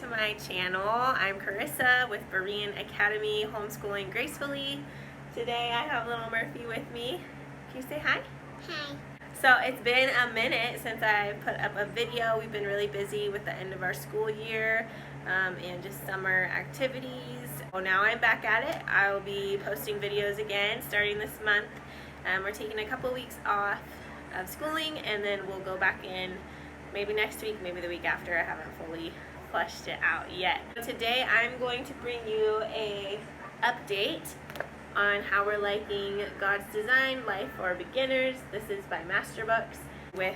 to my channel. I'm Carissa with Berean Academy Homeschooling Gracefully. Today I have little Murphy with me. Can you say hi? Hi. So it's been a minute since I put up a video. We've been really busy with the end of our school year and just summer activities. Well, now I'm back at it. I'll be posting videos again starting this month. We're taking a couple weeks off of schooling and then we'll go back in maybe next week, maybe the week after. I haven't fully fleshed it out yet. Today I'm going to bring you a update on how we're liking God's Design, Life for Beginners. This is by Master Books with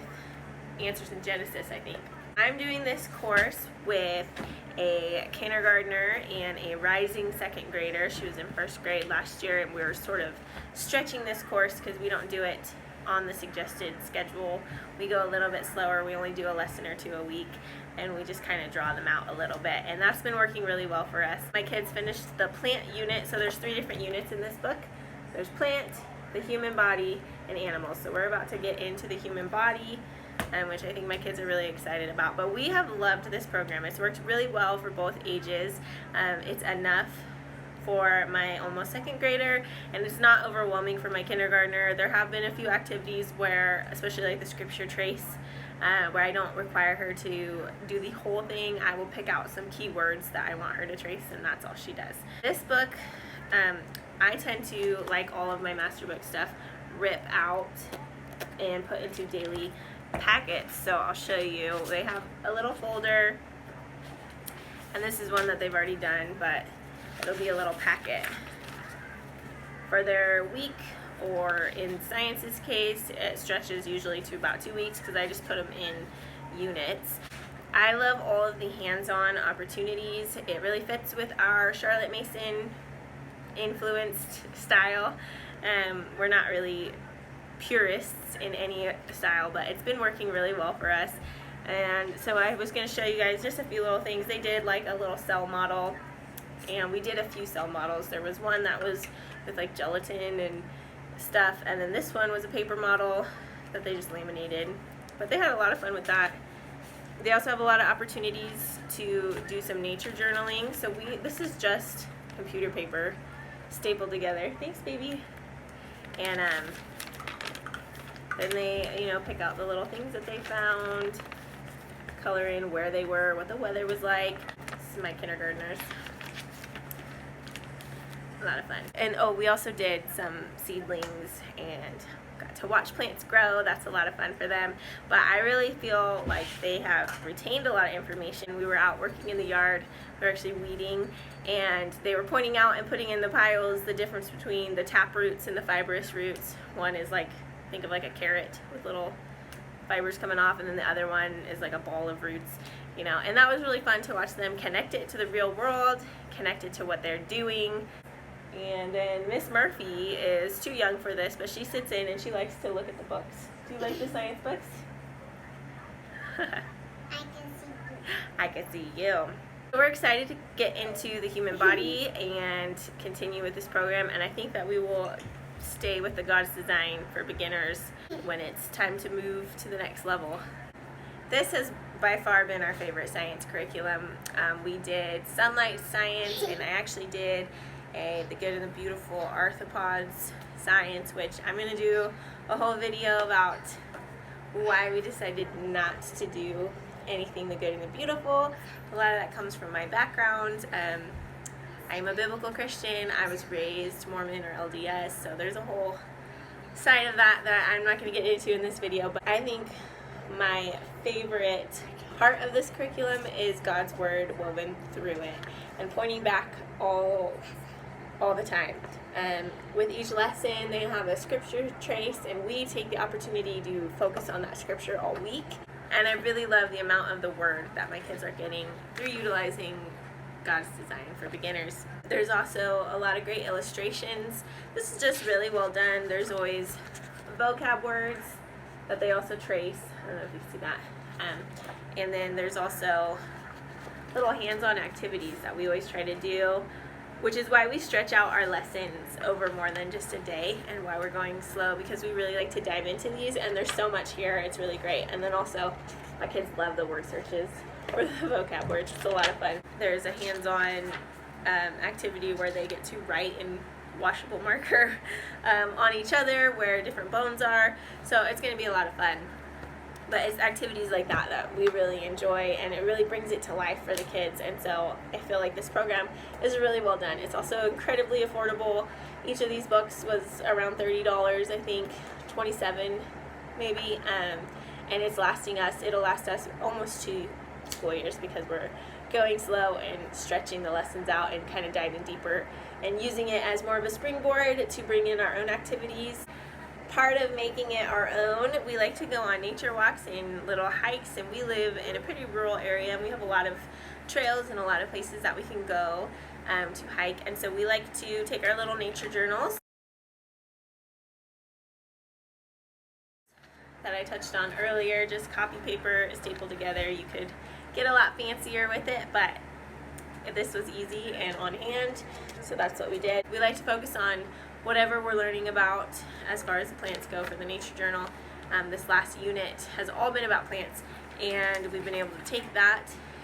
Answers in Genesis, I think. I'm doing this course with a kindergartner and a rising second grader. She was in first grade last year and we were sort of stretching this course because we don't do it on the suggested schedule. We go a little bit slower. We only do a lesson or two a week and we just kind of draw them out a little bit, and that's been working really well for us. My kids finished the plant unit, so there's 3 different units in this book. There's plant, the human body, and animals. So we're about to get into the human body, which I think my kids are really excited about. But we have loved this program. It's worked really well for both ages. It's enough for my almost second grader, and it's not overwhelming for my kindergartner. There have been a few activities where, especially like the scripture trace, where I don't require her to do the whole thing. I will pick out some keywords that I want her to trace, and that's all she does. This book, I tend to, like all of my Master Book stuff, rip out and put into daily packets. So I'll show you. They have a little folder, and this is one that they've already done, but it'll be a little packet for their week, or in Science's case, it stretches usually to about 2 weeks because I just put them in units. I love all of the hands-on opportunities. It really fits with our Charlotte Mason influenced style. We're not really purists in any style, but it's been working really well for us. And so I was going to show you guys just a few little things. They did like a little cell model, and we did a few cell models. There was one that was with like gelatin and stuff, and then this one was a paper model that they just laminated, but they had a lot of fun with that. They also have a lot of opportunities to do some nature journaling. So this is just computer paper stapled together. Thanks, baby. And then they, pick out the little things that they found, color in where they were, what the weather was like. This is my kindergartners. A lot of fun. And we also did some seedlings and got to watch plants grow. That's a lot of fun for them. But I really feel like they have retained a lot of information. We were out working in the yard. We were actually weeding, and they were pointing out and putting in the piles the difference between the tap roots and the fibrous roots. One is like, think of like a carrot with little fibers coming off, and then the other one is like a ball of roots, and that was really fun to watch them connect it to the real world, connect it to what they're doing. And then Miss Murphy is too young for this, but she sits in and she likes to look at the books. Do you like the science books? I can see you. We're excited to get into the human body and continue with this program, and I think that we will stay with the God's Design for Beginners when it's time to move to the next level. This has by far been our favorite science curriculum. We did sunlight science, and I actually did the good and the beautiful arthropods science, which I'm going to do a whole video about why we decided not to do anything the good and the beautiful. A lot of that comes from my background. I'm a biblical Christian. I was raised Mormon or LDS, so there's a whole side of that I'm not going to get into in this video. But I think my favorite part of this curriculum is God's Word woven through it and pointing back all the time. With each lesson, they have a scripture trace, and we take the opportunity to focus on that scripture all week. And I really love the amount of the word that my kids are getting through utilizing God's Design for Beginners. There's also a lot of great illustrations. This is just really well done. There's always vocab words that they also trace. I don't know if you see that. And then there's also little hands-on activities that we always try to do, which is why we stretch out our lessons over more than just a day, and why we're going slow, because we really like to dive into these, and there's so much here. It's really great. And then also my kids love the word searches. for the vocab words. It's a lot of fun. There's a hands-on activity where they get to write in washable marker on each other where different bones are. So it's going to be a lot of fun. But it's activities like that that we really enjoy, and it really brings it to life for the kids. And so I feel like this program is really well done. It's also incredibly affordable. Each of these books was around $30, I think, 27 maybe, and it'll last us almost 2 school years because we're going slow and stretching the lessons out and kind of diving deeper and using it as more of a springboard to bring in our own activities. Part of making it our own, we like to go on nature walks and little hikes, and we live in a pretty rural area, and we have a lot of trails and a lot of places that we can go to hike, and so we like to take our little nature journals that I touched on earlier, just copy paper stapled together. You could get a lot fancier with it, but this was easy and on hand, so that's what we did. We like to focus on whatever we're learning about as far as the plants go for the nature journal. This last unit has all been about plants, and we've been able to take that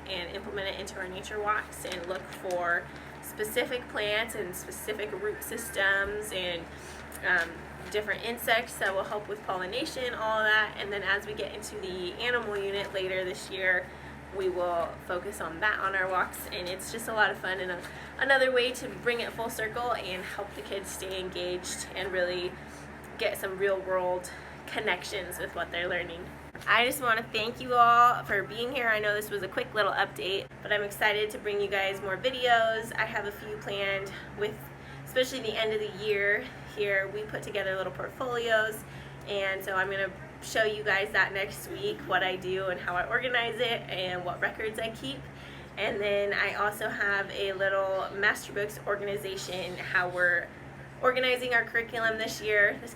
and implement it into our nature walks and look for specific plants and specific root systems and different insects that will help with pollination, all of that. And then as we get into the animal unit later this year, we will focus on that on our walks, and it's just a lot of fun and another way to bring it full circle and help the kids stay engaged and really get some real world connections with what they're learning. I just want to thank you all for being here. I know this was a quick little update, but I'm excited to bring you guys more videos. I have a few planned with especially the end of the year here. We put together little portfolios, and so I'm going to show you guys that next week, what I do and how I organize it and what records I keep. And then I also have a little master books organization, how we're organizing our curriculum this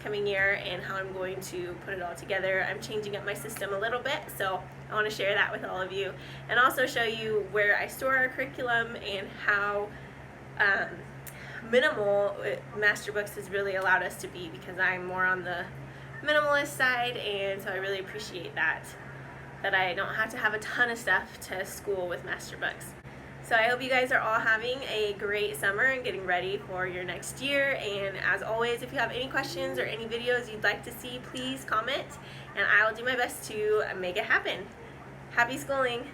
coming year, and how I'm going to put it all together. I'm changing up my system a little bit, so I want to share that with all of you, and also show you where I store our curriculum and how minimal master books has really allowed us to be, because I'm more on the minimalist side, and so I really appreciate that I don't have to have a ton of stuff to school with master books. So I hope you guys are all having a great summer and getting ready for your next year. And as always, if you have any questions or any videos you'd like to see, please comment, and I will do my best to make it happen. Happy schooling!